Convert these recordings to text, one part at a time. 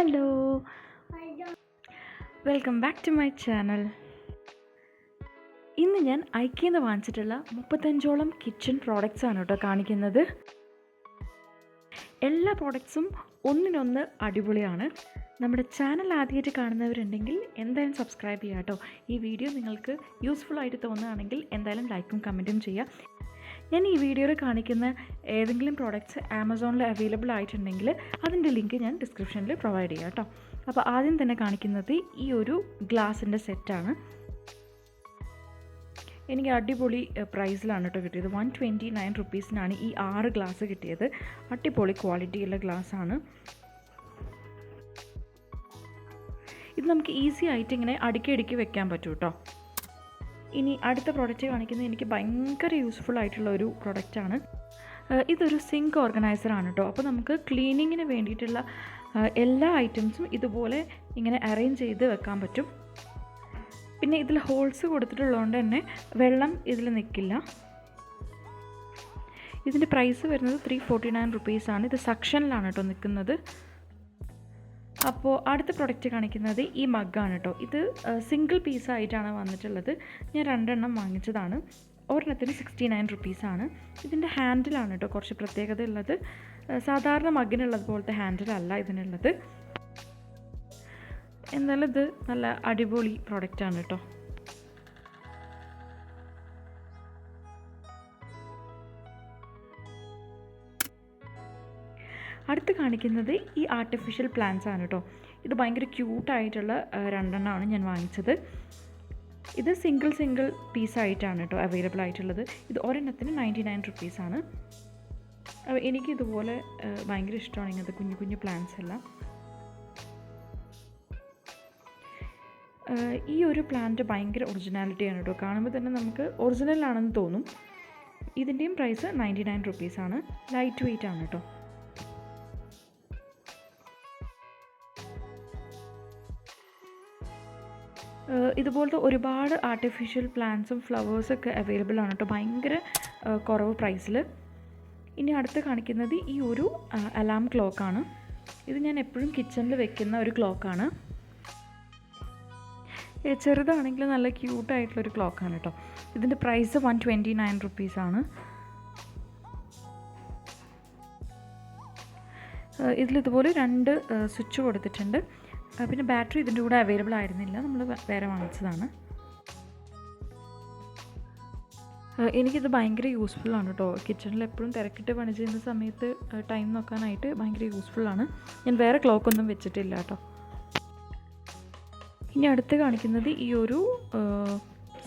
Hello, welcome back to my channel. ഇന്ന് ഞാൻ ഐക്യയിൽ നിന്ന് വാങ്ങിച്ചിട്ടുള്ള 35ഓളം കിച്ചൺ പ്രോഡക്റ്റ്സ് ആണ് കേട്ടോ കാണിക്കുന്നത്. എല്ലാ പ്രോഡക്റ്റ്സും ഒന്നിനൊന്ന് അടിപൊളിയാണ്. നമ്മുടെ ചാനൽ ആദ്യമായിട്ട് കാണുന്നവരുണ്ടെങ്കിൽ എന്തായാലും സബ്സ്ക്രൈബ് ചെയ്യുക കേട്ടോ. ഈ വീഡിയോ നിങ്ങൾക്ക് യൂസ്ഫുൾ ആയിട്ട് തോന്നുകയാണെങ്കിൽ എന്തായാലും ലൈക്കും കമൻറ്റും ചെയ്യുക. ഞാൻ ഈ വീഡിയോയിൽ കാണിക്കുന്ന ഏതെങ്കിലും പ്രോഡക്റ്റ്സ് ആമസോണിൽ അവൈലബിൾ ആയിട്ടുണ്ടെങ്കിൽ അതിൻ്റെ ലിങ്ക് ഞാൻ ഡിസ്ക്രിപ്ഷനിൽ പ്രൊവൈഡ് ചെയ്യാം കേട്ടോ. അപ്പോൾ ആദ്യം തന്നെ കാണിക്കുന്നത് ഈ ഒരു ഗ്ലാസിൻ്റെ സെറ്റാണ്. എനിക്ക് അടിപൊളി പ്രൈസിലാണ് കേട്ടോ കിട്ടിയത്. 129 റുപ്പീസിനാണ് ഈ 6 ഗ്ലാസ് കിട്ടിയത്. അടിപൊളി ക്വാളിറ്റിയുള്ള ഗ്ലാസ്സാണ്. ഇത് നമുക്ക് ഈസി ആയിട്ട് ഇങ്ങനെ അടുക്കി വെക്കാൻ പറ്റും കേട്ടോ. ഇനി അടുത്ത പ്രോഡക്റ്റ് കാണിക്കുന്നത് എനിക്ക് ഭയങ്കര യൂസ്ഫുൾ ആയിട്ടുള്ള ഒരു പ്രോഡക്റ്റാണ്. ഇതൊരു സിങ്ക് ഓർഗനൈസറാണ് കേട്ടോ. അപ്പോൾ നമുക്ക് ക്ലീനിങ്ങിന് വേണ്ടിയിട്ടുള്ള എല്ലാ ഐറ്റംസും ഇതുപോലെ ഇങ്ങനെ അറേഞ്ച് ചെയ്ത് വെക്കാൻ പറ്റും. പിന്നെ ഇതിൽ ഹോൾസ് കൊടുത്തിട്ടുള്ളതുകൊണ്ട് തന്നെ വെള്ളം ഇതിൽ നിൽക്കില്ല. ഇതിൻ്റെ പ്രൈസ് വരുന്നത് 349 റുപ്പീസാണ്. ഇത് സക്ഷനിലാണ് കേട്ടോ നിൽക്കുന്നത്. അപ്പോൾ അടുത്ത പ്രൊഡക്റ്റ് കാണിക്കുന്നത് ഈ മഗ്ഗാണ് കേട്ടോ. ഇത് സിംഗിൾ പീസായിട്ടാണ് വന്നിട്ടുള്ളത്. ഞാൻ 2 എണ്ണം വാങ്ങിച്ചതാണ്. ഒരെണ്ണത്തിന് 69 റുപ്പീസാണ്. ഇതിൻ്റെ ഹാൻഡിലാണ് കേട്ടോ കുറച്ച് പ്രത്യേകത ഉള്ളത്. സാധാരണ മഗ്ഗിനുള്ളത് പോലത്തെ ഹാൻഡിലല്ല ഇതിനുള്ളത്. എന്നാലും ഇത് നല്ല അടിപൊളി പ്രോഡക്റ്റാണ് കേട്ടോ. അടുത്ത് കാണിക്കുന്നത് ഈ ആർട്ടിഫിഷ്യൽ പ്ലാന്റ്സ് ആണ് കേട്ടോ. ഇത് ഭയങ്കര ക്യൂട്ടായിട്ടുള്ള 2 എണ്ണമാണ് ഞാൻ വാങ്ങിച്ചത്. ഇത് സിംഗിൾ പീസായിട്ടാണ് കേട്ടോ അവൈലബിൾ ആയിട്ടുള്ളത്. ഇത് ഒരെണ്ണത്തിന് 99 റുപ്പീസാണ്. അപ്പോൾ എനിക്കിതുപോലെ ഭയങ്കര ഇഷ്ടമാണ് ഇങ്ങനത്തെ കുഞ്ഞു പ്ലാന്റ്സ് എല്ലാം. ഈ ഒരു പ്ലാന്റ് ഭയങ്കര ഒറിജിനാലിറ്റിയാണ് കേട്ടോ. കാണുമ്പോൾ തന്നെ നമുക്ക് ഒറിജിനലാണെന്ന് തോന്നും. ഇതിൻ്റെയും പ്രൈസ് 99 റുപ്പീസാണ്. ലൈറ്റ് വെയ്റ്റ് ആണ് കേട്ടോ. ഇതുപോലത്തെ ഒരുപാട് ആർട്ടിഫിഷ്യൽ പ്ലാന്റ്സും ഫ്ലവേഴ്സൊക്കെ അവൈലബിൾ ആണ് കേട്ടോ, ഭയങ്കര കുറവ് പ്രൈസിൽ. ഇനി അടുത്ത് കാണിക്കുന്നത് ഈ ഒരു അലാം ക്ലോക്കാണ്. ഇത് ഞാൻ എപ്പോഴും കിച്ചണിൽ വെക്കുന്ന ഒരു ക്ലോക്കാണ്. ചെറുതാണെങ്കിൽ നല്ല ക്യൂട്ടായിട്ടുള്ളൊരു ക്ലോക്കാണ് കേട്ടോ. ഇതിൻ്റെ പ്രൈസ് 129 റുപ്പീസാണ്. ഇതിലിതുപോലെ 2 സ്വിച്ച് കൊടുത്തിട്ടുണ്ട്. പിന്നെ ബാറ്ററി ഇതിൻ്റെ കൂടെ അവൈലബിൾ ആയിരുന്നില്ല, നമ്മൾ വേറെ വാങ്ങിച്ചതാണ്. എനിക്കിത് ഭയങ്കര യൂസ്ഫുള്ളാണ് കേട്ടോ. കിച്ചണിൽ എപ്പോഴും തിരക്കിട്ട് പണി ചെയ്യുന്ന സമയത്ത് ടൈം നോക്കാനായിട്ട് ഭയങ്കര യൂസ്ഫുള്ളാണ്. ഞാൻ വേറെ ക്ലോക്കൊന്നും വെച്ചിട്ടില്ല കേട്ടോ. ഇനി അടുത്ത് കാണിക്കുന്നത് ഈ ഒരു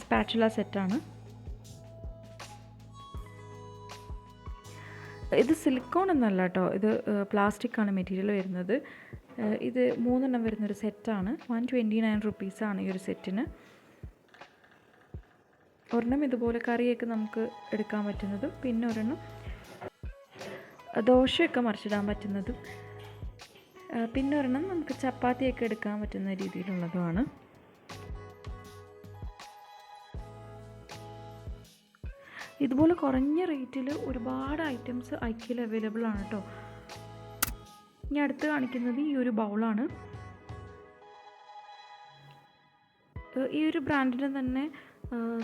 സ്പാച്ചുല സെറ്റാണ്. ഇത് സിലിക്കോൺ എന്നല്ല കേട്ടോ, ഇത് പ്ലാസ്റ്റിക്കാണ് മെറ്റീരിയൽ വരുന്നത്. ഇത് 3 എണ്ണം വരുന്നൊരു സെറ്റാണ്. 129 റുപ്പീസാണ് ഈ ഒരു സെറ്റിന്. ഒരെണ്ണം ഇതുപോലെ കറിയൊക്കെ നമുക്ക് എടുക്കാൻ പറ്റുന്നതും, പിന്നെ ഒരെണ്ണം ദോശയൊക്കെ മറിച്ചിടാൻ പറ്റുന്നതും, പിന്നെ ഒരെണ്ണം നമുക്ക് ചപ്പാത്തിയൊക്കെ എടുക്കാൻ പറ്റുന്ന രീതിയിലുള്ളതുമാണ്. ഇതുപോലെ കുറഞ്ഞ റേറ്റിൽ ഒരുപാട് ഐറ്റംസ് ഐക്യയിൽ അവൈലബിൾ ആണ് കേട്ടോ. ഇനി അടുത്ത് കാണിക്കുന്നത് ഈ ഒരു ബൗളാണ്. ഈ ഒരു ബ്രാൻഡിൻ്റെ തന്നെ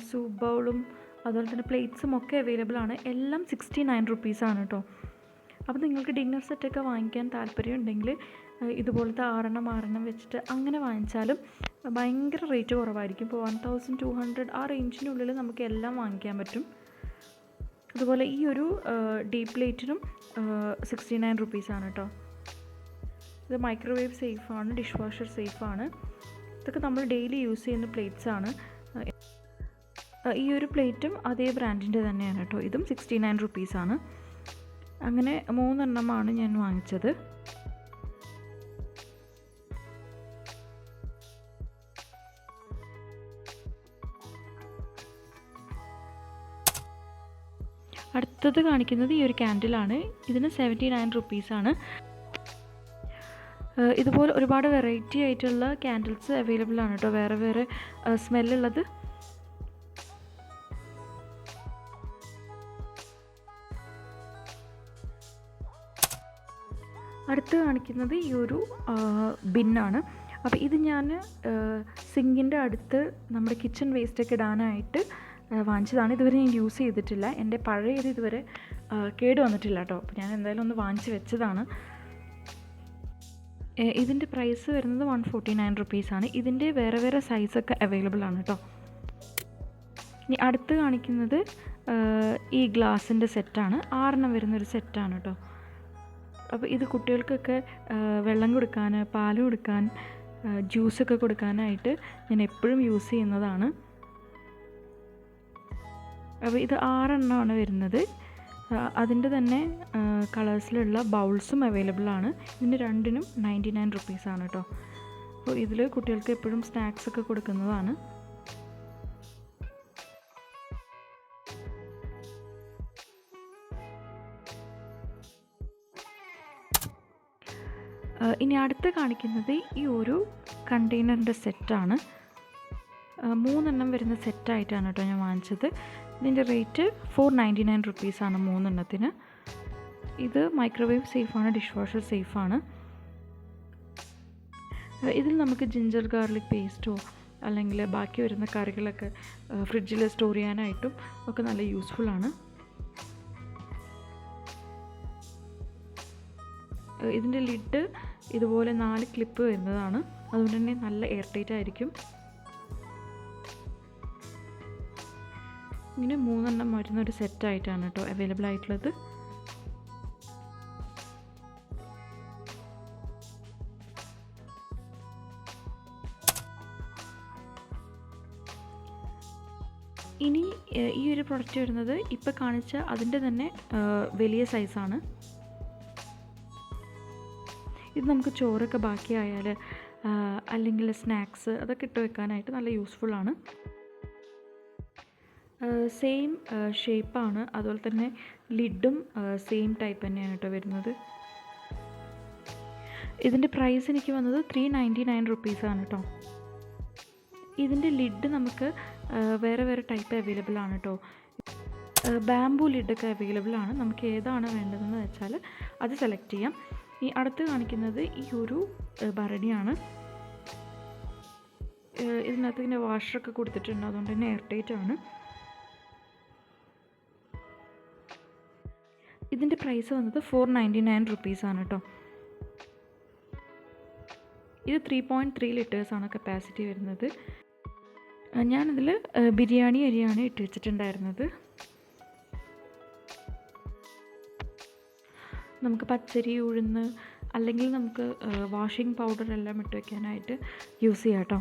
സൂപ്പ് ബൗളും അതുപോലെ തന്നെ പ്ലേറ്റ്സും ഒക്കെ അവൈലബിൾ ആണ്. എല്ലാം 69 റുപ്പീസാണ് കേട്ടോ. അപ്പോൾ നിങ്ങൾക്ക് ഡിന്നർ സെറ്റൊക്കെ വാങ്ങിക്കാൻ താല്പര്യം ഉണ്ടെങ്കിൽ ഇതുപോലത്തെ 6 എണ്ണം വെച്ചിട്ട് അങ്ങനെ വാങ്ങിച്ചാലും ഭയങ്കര റേറ്റ് കുറവായിരിക്കും. ഇപ്പോൾ 1200 ആ റേഞ്ചിനുള്ളിൽ നമുക്ക് എല്ലാം വാങ്ങിക്കാൻ പറ്റും. അതുപോലെ ഈ ഒരു ഡീപ്പ് പ്ലേറ്റിനും 69 റുപ്പീസാണ് കേട്ടോ. ഇത് മൈക്രോവേവ് സേഫാണ്, ഡിഷ് വാഷർ സേഫാണ്. ഇതൊക്കെ നമ്മൾ ഡെയിലി യൂസ് ചെയ്യുന്ന പ്ലേറ്റ്സാണ്. ഈ ഒരു പ്ലേറ്റും അതേ ബ്രാൻഡിൻ്റെ തന്നെയാണ് കേട്ടോ. ഇതും 69 റുപ്പീസാണ്. അങ്ങനെ 3 എണ്ണമാണ് ഞാൻ വാങ്ങിച്ചത്. അടുത്തത് കാണിക്കുന്നത് ഈ ഒരു ക്യാൻഡിലാണ്. ഇതിന് 79 റുപ്പീസാണ്. ഇതുപോലെ ഒരുപാട് വെറൈറ്റി ആയിട്ടുള്ള ക്യാൻഡിൽസ് അവൈലബിൾ ആണ് കേട്ടോ, വേറെ സ്മെല്ലുള്ളത്. അടുത്ത അടുത്ത് കാണിക്കുന്നത് ഈ ഒരു ബിന്നാണ്. അപ്പോൾ ഇത് ഞാൻ സിങ്കിൻ്റെ അടുത്ത് നമ്മുടെ കിച്ചൺ വേസ്റ്റൊക്കെ ഇടാനായിട്ട് വാങ്ങിച്ചതാണ്. ഇതുവരെ ഞാൻ യൂസ് ചെയ്തിട്ടില്ല. എൻ്റെ പഴയത് ഇതുവരെ കേട് വന്നിട്ടില്ല കേട്ടോ. അപ്പോൾ ഞാൻ എന്തായാലും ഒന്ന് വാങ്ങിച്ച് വെച്ചതാണ്. ഇതിൻ്റെ പ്രൈസ് വരുന്നത് 149 റുപ്പീസാണ്. ഇതിൻ്റെ വേറെ വേറെ സൈസൊക്കെ അവൈലബിൾ ആണ് കേട്ടോ. ഇനി അടുത്ത് കാണിക്കുന്നത് ഈ ഗ്ലാസിൻ്റെ സെറ്റാണ്. 6 വരുന്നൊരു സെറ്റാണ് കേട്ടോ. അപ്പോൾ ഇത് കുട്ടികൾക്കൊക്കെ വെള്ളം കൊടുക്കാൻ, പാൽ കൊടുക്കാൻ, ജ്യൂസൊക്കെ കൊടുക്കാനായിട്ട് ഞാൻ എപ്പോഴും യൂസ് ചെയ്യുന്നതാണ്. അപ്പോൾ ഇത് 6 വരുന്നത്. അതിൻ്റെ തന്നെ കളേഴ്സിലുള്ള ബൗൾസും അവൈലബിൾ ആണ്. ഇതിന് രണ്ടിനും 99 റുപ്പീസാണ് കേട്ടോ. അപ്പോൾ ഇതിൽ കുട്ടികൾക്ക് എപ്പോഴും സ്നാക്സൊക്കെ കൊടുക്കുന്നതാണ്. ഇനി അടുത്ത് കാണിക്കുന്നത് ഈ ഒരു കണ്ടെയ്നറിൻ്റെ സെറ്റാണ്. 3 വരുന്ന സെറ്റായിട്ടാണ് കേട്ടോ ഞാൻ വാങ്ങിച്ചത്. ഇതിൻ്റെ റേറ്റ് 499 റുപ്പീസാണ് 3. ഇത് മൈക്രോവേവ് സേഫാണ്, ഡിഷ് വാഷർ സേഫാണ്. ഇതിൽ നമുക്ക് ജിഞ്ചർ ഗാർലിക് പേസ്റ്റോ അല്ലെങ്കിൽ ബാക്കി വരുന്ന കറികളൊക്കെ ഫ്രിഡ്ജിൽ സ്റ്റോർ ചെയ്യാനായിട്ടും ഒക്കെ നല്ല യൂസ്ഫുള്ളാണ്. ഇതിൻ്റെ ലിഡ് ഇതുപോലെ 4 ക്ലിപ്പ് വരുന്നതാണ്. അതുകൊണ്ട് തന്നെ നല്ല എയർ ടൈറ്റ് ആയിരിക്കും. ഇങ്ങനെ 3 വരുന്നൊരു സെറ്റായിട്ടാണ് കേട്ടോ അവൈലബിൾ ആയിട്ടുള്ളത്. ഇനി ഈ ഒരു പ്രൊഡക്റ്റ് വരുന്നത് ഇപ്പോൾ കാണിച്ച അതിൻ്റെ തന്നെ വലിയ സൈസാണ്. ഇത് നമുക്ക് ചോറൊക്കെ ബാക്കിയായാൽ അല്ലെങ്കിൽ സ്നാക്സ് അതൊക്കെ ഇട്ട് വെക്കാനായിട്ട് നല്ല യൂസ്ഫുള്ളാണ്. സെയിം ഷേപ്പാണ്, അതുപോലെ തന്നെ ലിഡും സെയിം ടൈപ്പ് തന്നെയാണ് കേട്ടോ വരുന്നത്. ഇതിൻ്റെ പ്രൈസ് എനിക്ക് വന്നത് 399 റുപ്പീസാണ് കേട്ടോ. ഇതിൻ്റെ ലിഡ് നമുക്ക് വേറെ വേറെ ടൈപ്പ് അവൈലബിൾ ആണ് കേട്ടോ. ബാംബൂ ലിഡൊക്കെ അവൈലബിൾ ആണ്. നമുക്ക് ഏതാണ് വേണ്ടതെന്ന് വെച്ചാൽ അത് സെലക്ട് ചെയ്യാം. ഈ അടുത്ത് കാണിക്കുന്നത് ഈ ഒരു ഭരണിയാണ്. ഇതിനകത്ത് ഇങ്ങനെ വാഷറൊക്കെ കൊടുത്തിട്ടുണ്ട്, അതുകൊണ്ട് തന്നെ എയർ ടൈറ്റ് ആണ്. ഇതിൻ്റെ പ്രൈസ് വന്നത് 499 റുപ്പീസാണ് കേട്ടോ. ഇത് 3.3 ലിറ്റേഴ്സാണ് കപ്പാസിറ്റി വരുന്നത്. ഞാനിതിൽ ബിരിയാണി അരിയാണ് ഇട്ട് വെച്ചിട്ടുണ്ടായിരുന്നത്. നമുക്ക് പച്ചരി, ഉഴുന്ന് അല്ലെങ്കിൽ നമുക്ക് വാഷിംഗ് പൗഡർ എല്ലാം ഇട്ട് വയ്ക്കാനായിട്ട് യൂസ് ചെയ്യാം കേട്ടോ.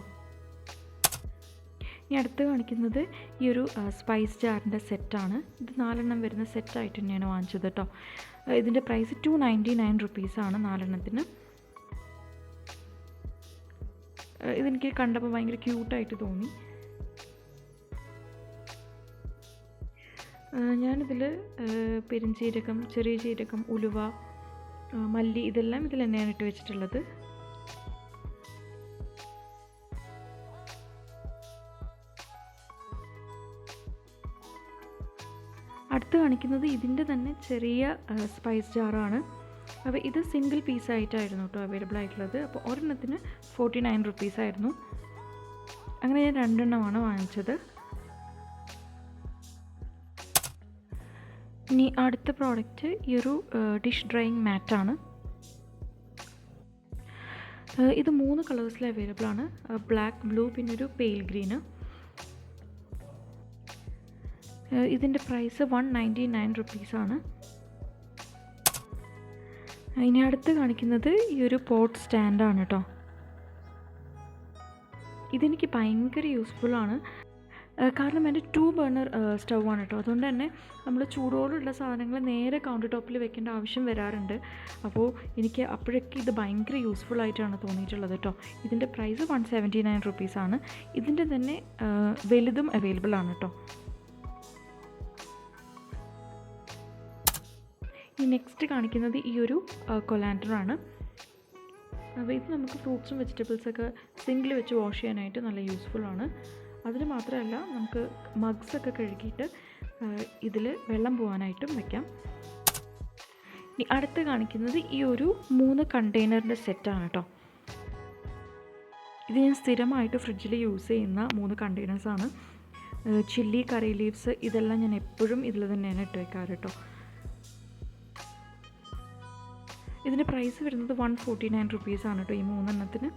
ഇനി അടുത്ത് കാണിക്കുന്നത് ഈ ഒരു സ്പൈസ് ജാറിൻ്റെ സെറ്റാണ്. ഇത് 4 വരുന്ന സെറ്റായിട്ട് തന്നെയാണ് വാങ്ങിച്ചത് കേട്ടോ. ഇതിൻ്റെ പ്രൈസ് 299 റുപ്പീസാണ് 4. ഇതെനിക്ക് കണ്ടപ്പോൾ ഭയങ്കര ക്യൂട്ടായിട്ട് തോന്നി. ഞാനിതിൽ പെരുംജീരകം, ചെറിയ ജീരകം, ഉലുവ, മല്ലി ഇതെല്ലാം ഇതിൽ തന്നെയാണ് ഇട്ട് വെച്ചിട്ടുള്ളത്. അടുത്ത് കാണിക്കുന്നത് ഇതിൻ്റെ തന്നെ ചെറിയ സ്പൈസ് ജാറാണ്. അപ്പോൾ ഇത് സിംഗിൾ പീസായിട്ടായിരുന്നു കേട്ടോ അവൈലബിൾ ആയിട്ടുള്ളത്. അപ്പോൾ ഒരെണ്ണത്തിന് 49 റുപ്പീസായിരുന്നു. അങ്ങനെ ഞാൻ 2 വാങ്ങിച്ചത്. ഇനി അടുത്ത പ്രോഡക്റ്റ് ഈ ഒരു ഡിഷ് ഡ്രൈയിങ് മാറ്റാണ്. ഇത് 3 കളേഴ്സിൽ അവൈലബിൾ ആണ്. ബ്ലാക്ക്, ബ്ലൂ, പിന്നെ ഒരു പെയിൽ ഗ്രീന്. ഇതിൻ്റെ പ്രൈസ് 199 റുപ്പീസാണ്. ഇനി അടുത്ത് കാണിക്കുന്നത് ഈ ഒരു പോട്ട് സ്റ്റാൻഡാണ് കേട്ടോ. ഇതെനിക്ക് ഭയങ്കര യൂസ്ഫുള്ളാണ്. കാരണം എൻ്റെ 2 ബർണർ സ്റ്റൗവാണ് കേട്ടോ. അതുകൊണ്ട് തന്നെ നമ്മൾ ചൂടോടുള്ള സാധനങ്ങൾ നേരെ കൗണ്ടർ ടോപ്പിൽ വെക്കേണ്ട ആവശ്യം വരാറുണ്ട്. അപ്പോൾ എനിക്ക് അപ്പോഴൊക്കെ ഇത് ഭയങ്കര യൂസ്ഫുള്ളായിട്ടാണ് തോന്നിയിട്ടുള്ളത് കേട്ടോ. ഇതിൻ്റെ പ്രൈസ് 179 റുപ്പീസാണ്. ഇതിൻ്റെ തന്നെ വലുതും അവൈലബിൾ ആണ് കേട്ടോ. ഈ നെക്സ്റ്റ് കാണിക്കുന്നത് ഈ ഒരു കൊലാൻഡറാണ്. അപ്പോൾ ഇത് നമുക്ക് ഫ്രൂട്ട്സും വെജിറ്റബിൾസൊക്കെ സിങ്കിൽ വെച്ച് വാഷ് ചെയ്യാനായിട്ട് നല്ല യൂസ്ഫുള്ളാണ്. അതിന് മാത്രമല്ല നമുക്ക് മഗ്സൊക്കെ കഴുകിയിട്ട് ഇതിൽ വെള്ളം പോകാനായിട്ടും വയ്ക്കാം. ഇനി അടുത്ത് കാണിക്കുന്നത് ഈ ഒരു 3 കണ്ടെയ്നറിൻ്റെ സെറ്റാണ് കേട്ടോ. ഇത് ഞാൻ സ്ഥിരമായിട്ട് ഫ്രിഡ്ജിൽ യൂസ് ചെയ്യുന്ന 3 കണ്ടെയ്നേഴ്സാണ്. ചില്ലി, കറി ലീവ്സ് ഇതെല്ലാം ഞാൻ എപ്പോഴും ഇതിൽ തന്നെയാണ് ഇട്ട് വെക്കാറ് കേട്ടോ. ഇതിൻ്റെ പ്രൈസ് വരുന്നത് 149 റുപ്പീസാണ് കേട്ടോ ഈ 3 എണ്ണത്തിന്.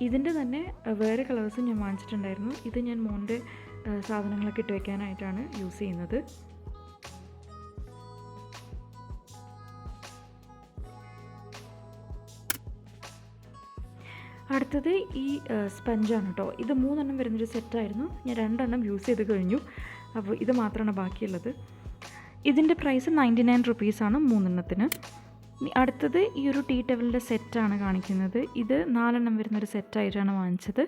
ഇതിൻ്റെ തന്നെ വേറെ കളേഴ്സും ഞാൻ വാങ്ങിച്ചിട്ടുണ്ടായിരുന്നു. ഇത് ഞാൻ മോൻ്റെ സാധനങ്ങളൊക്കെ ഇട്ട് വയ്ക്കാനായിട്ടാണ് യൂസ് ചെയ്യുന്നത്. അടുത്തത് ഈ സ്പഞ്ചാണ് കേട്ടോ. ഇത് 3 എണ്ണം വരുന്നൊരു സെറ്റായിരുന്നു. ഞാൻ 2 എണ്ണം യൂസ് ചെയ്ത് കഴിഞ്ഞു. അപ്പോൾ ഇത് മാത്രമാണ് ബാക്കിയുള്ളത്. ഇതിൻ്റെ പ്രൈസ് 99 റുപ്പീസാണ് 3 എണ്ണത്തിന്. അടുത്തത് ഈ ഒരു ടീ ടവലിൻ്റെ സെറ്റാണ് കാണിക്കുന്നത്. ഇത് 4 എണ്ണം വരുന്നൊരു സെറ്റായിട്ടാണ് വാങ്ങിച്ചത്.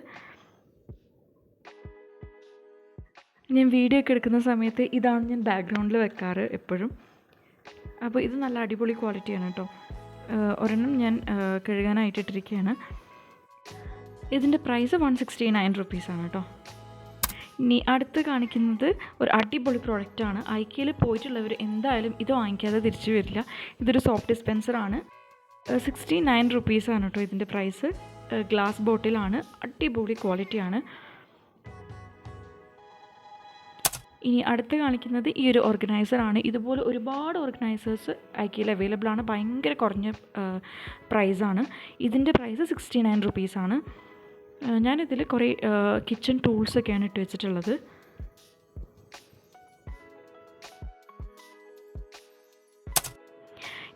ഞാൻ വീഡിയോ ഒക്കെ എടുക്കുന്ന സമയത്ത് ഇതാണ് ഞാൻ ബാക്ക്ഗ്രൗണ്ടിൽ വെക്കാറ് എപ്പോഴും. അപ്പോൾ ഇത് നല്ല അടിപൊളി ക്വാളിറ്റിയാണ് കേട്ടോ. ഒരെണ്ണം ഞാൻ കഴുകാനായിട്ടിട്ടിരിക്കുകയാണ്. ഇതിൻ്റെ പ്രൈസ് 169 റുപ്പീസാണ് കേട്ടോ. ഇനി അടുത്ത് കാണിക്കുന്നത് ഒരു അടിപൊളി പ്രോഡക്റ്റാണ്. ഐക്കയിൽ പോയിട്ടുള്ളവർ എന്തായാലും ഇത് വാങ്ങിക്കാതെ തിരിച്ചു വരില്ല. ഇതൊരു സോപ്പ് ഡിസ്പെൻസറാണ്. 69 റുപ്പീസാണ് കേട്ടോ ഇതിൻ്റെ പ്രൈസ്. ഗ്ലാസ് ബോട്ടിലാണ്, അടിപൊളി ക്വാളിറ്റിയാണ്. ഇനി അടുത്ത് കാണിക്കുന്നത് ഈ ഒരു ഓർഗനൈസറാണ്. ഇതുപോലെ ഒരുപാട് ഓർഗനൈസേഴ്സ് ഐക്കയിൽ അവൈലബിൾ ആണ്. ഭയങ്കര കുറഞ്ഞ പ്രൈസാണ്. ഇതിൻ്റെ പ്രൈസ് 69 റുപ്പീസാണ്. ഞാനിതിൽ കുറേ കിച്ചൺ ടൂൾസൊക്കെയാണ് ഇട്ട് വെച്ചിട്ടുള്ളത്.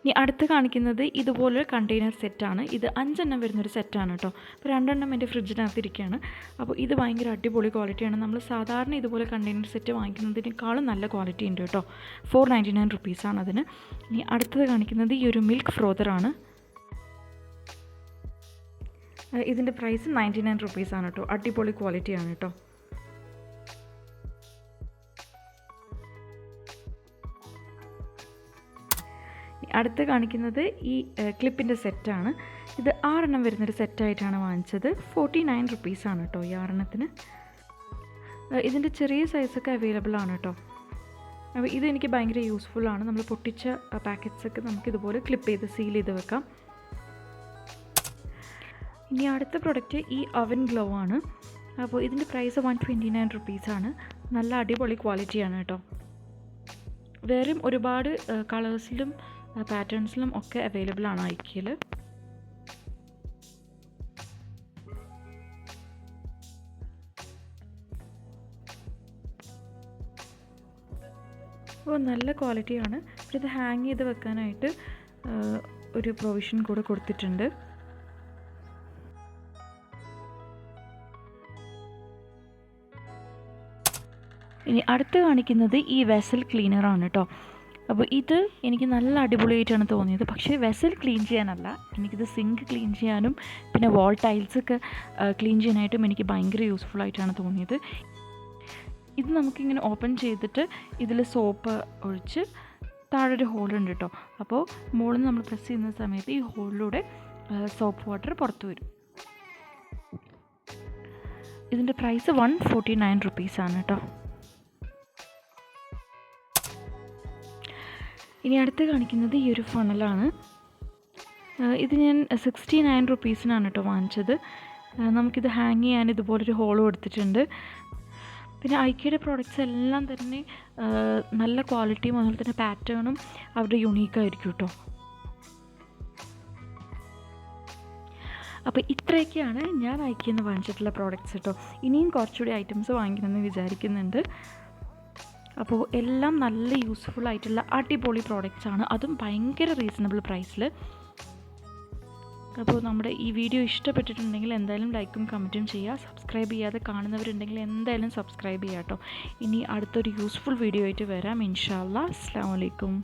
ഇനി അടുത്ത് കാണിക്കുന്നത് ഇതുപോലെ കണ്ടെയ്നർ സെറ്റാണ്. ഇത് 5 എണ്ണം വരുന്നൊരു സെറ്റാണ് കേട്ടോ. അപ്പോൾ 2 എണ്ണം എൻ്റെ ഫ്രിഡ്ജിനകത്ത് ഇരിക്കുകയാണ്. അപ്പോൾ ഇത് ഭയങ്കര അടിപൊളി ക്വാളിറ്റിയാണ്. നമ്മൾ സാധാരണ ഇതുപോലെ കണ്ടെയ്നർ സെറ്റ് വാങ്ങിക്കുന്നതിനേക്കാളും നല്ല ക്വാളിറ്റി ഉണ്ട് കേട്ടോ. 499 റുപ്പീസാണ് അതിന്. ഇനി അടുത്തത് കാണിക്കുന്നത് ഈ ഒരു മിൽക്ക് ഫ്രോതറാണ്. ഇതിൻ്റെ പ്രൈസ് 99 റുപ്പീസാണ് കേട്ടോ. അടിപൊളി ക്വാളിറ്റിയാണ് കേട്ടോ. അടുത്ത് കാണിക്കുന്നത് ഈ ക്ലിപ്പിൻ്റെ സെറ്റാണ്. ഇത് 6 എണ്ണം വരുന്നൊരു സെറ്റായിട്ടാണ് വാങ്ങിച്ചത്. 49 റുപ്പീസാണ് കേട്ടോ ഈ 6 എണ്ണത്തിന്. ഇതിൻ്റെ ചെറിയ സൈസൊക്കെ അവൈലബിൾ ആണ് കേട്ടോ. അപ്പോൾ ഇതെനിക്ക് ഭയങ്കര യൂസ്ഫുള്ളാണ്. നമ്മൾ പൊട്ടിച്ച പാക്കറ്റ്സൊക്കെ നമുക്കിതുപോലെ ക്ലിപ്പ് ചെയ്ത് സീൽ ചെയ്ത് വെക്കാം. ഇനി അടുത്ത പ്രൊഡക്റ്റ് ഈ അവൻ ഗ്ലോ ആണ്. അപ്പോൾ ഇതിൻ്റെ പ്രൈസ് 129 റുപ്പീസാണ്. നല്ല അടിപൊളി ക്വാളിറ്റിയാണ് കേട്ടോ. വേറെയും ഒരുപാട് കളേഴ്സിലും പാറ്റേൺസിലും ഒക്കെ അവൈലബിൾ ആണ് ഐക്കയിൽ. അപ്പോൾ നല്ല ക്വാളിറ്റിയാണ്. ഇത് ഹാങ് ചെയ്ത് വെക്കാനായിട്ട് ഒരു പ്രൊവിഷൻ കൂടെ കൊടുത്തിട്ടുണ്ട്. ഇനി അടുത്ത് കാണിക്കുന്നത് ഈ വെസൽ ക്ലീനറാണ് കേട്ടോ. അപ്പോൾ ഇത് എനിക്ക് നല്ല അടിപൊളിയായിട്ടാണ് തോന്നിയത്. പക്ഷേ വെസൽ ക്ലീൻ ചെയ്യാനല്ല, എനിക്കിത് സിങ്ക് ക്ലീൻ ചെയ്യാനും പിന്നെ വാൾ ടൈൽസൊക്കെ ക്ലീൻ ചെയ്യാനായിട്ടും എനിക്ക് ഭയങ്കര യൂസ്ഫുൾ ആയിട്ടാണ് തോന്നിയത്. ഇത് നമുക്കിങ്ങനെ ഓപ്പൺ ചെയ്തിട്ട് ഇതിൽ സോപ്പ് ഒഴിച്ച് താഴെ ഒരു ഹോളുണ്ട് കേട്ടോ. അപ്പോൾ മുകളിൽ നിന്ന് നമ്മൾ പ്രസ് ചെയ്യുന്ന സമയത്ത് ഈ ഹോളിലൂടെ സോപ്പ് വാട്ടർ പുറത്തു വരും. ഇതിൻ്റെ പ്രൈസ് 149 റുപ്പീസാണ് കേട്ടോ. ഇനി അടുത്ത് കാണിക്കുന്നത് ഈ ഒരു ഫണലാണ്. ഇത് ഞാൻ 69 റുപ്പീസിനാണ് കേട്ടോ വാങ്ങിച്ചത്. നമുക്കിത് ഹാങ് ചെയ്യാൻ ഇതുപോലൊരു ഹോൾ കൊടുത്തിട്ടുണ്ട്. പിന്നെ ഐക്കയുടെ പ്രോഡക്റ്റ്സ് എല്ലാം തന്നെ നല്ല ക്വാളിറ്റിയും അതുപോലെ തന്നെ പാറ്റേണും അവരുടെ യുണീക്കായിരിക്കും കേട്ടോ. അപ്പോൾ ഇത്രയൊക്കെയാണ് ഞാൻ ഐക്കയിൽ നിന്ന് വാങ്ങിച്ചിട്ടുള്ള പ്രോഡക്റ്റ്സ് കേട്ടോ. ഇനിയും കുറച്ചുകൂടി ഐറ്റംസ് വാങ്ങിക്കണമെന്ന് വിചാരിക്കുന്നുണ്ട്. അപ്പോൾ എല്ലാം നല്ല യൂസ്ഫുൾ ആയിട്ടുള്ള അടിപൊളി പ്രോഡക്റ്റ്സ് ആണ്, അതും ഭയങ്കര റീസണബിൾ പ്രൈസിൽ. അപ്പോൾ നമ്മുടെ ഈ വീഡിയോ ഇഷ്ടപ്പെട്ടിട്ടുണ്ടെങ്കിൽ എന്തായാലും ലൈക്കും കമൻറ്റും ചെയ്യുക. സബ്സ്ക്രൈബ് ചെയ്യാതെ കാണുന്നവരുണ്ടെങ്കിൽ എന്തായാലും സബ്സ്ക്രൈബ് ചെയ്യുക കേട്ടോ. ഇനി അടുത്തൊരു യൂസ്ഫുൾ വീഡിയോ ആയിട്ട് വരാം ഇൻഷാ അല്ലാഹ്. അസ്സലാമു അലൈക്കും.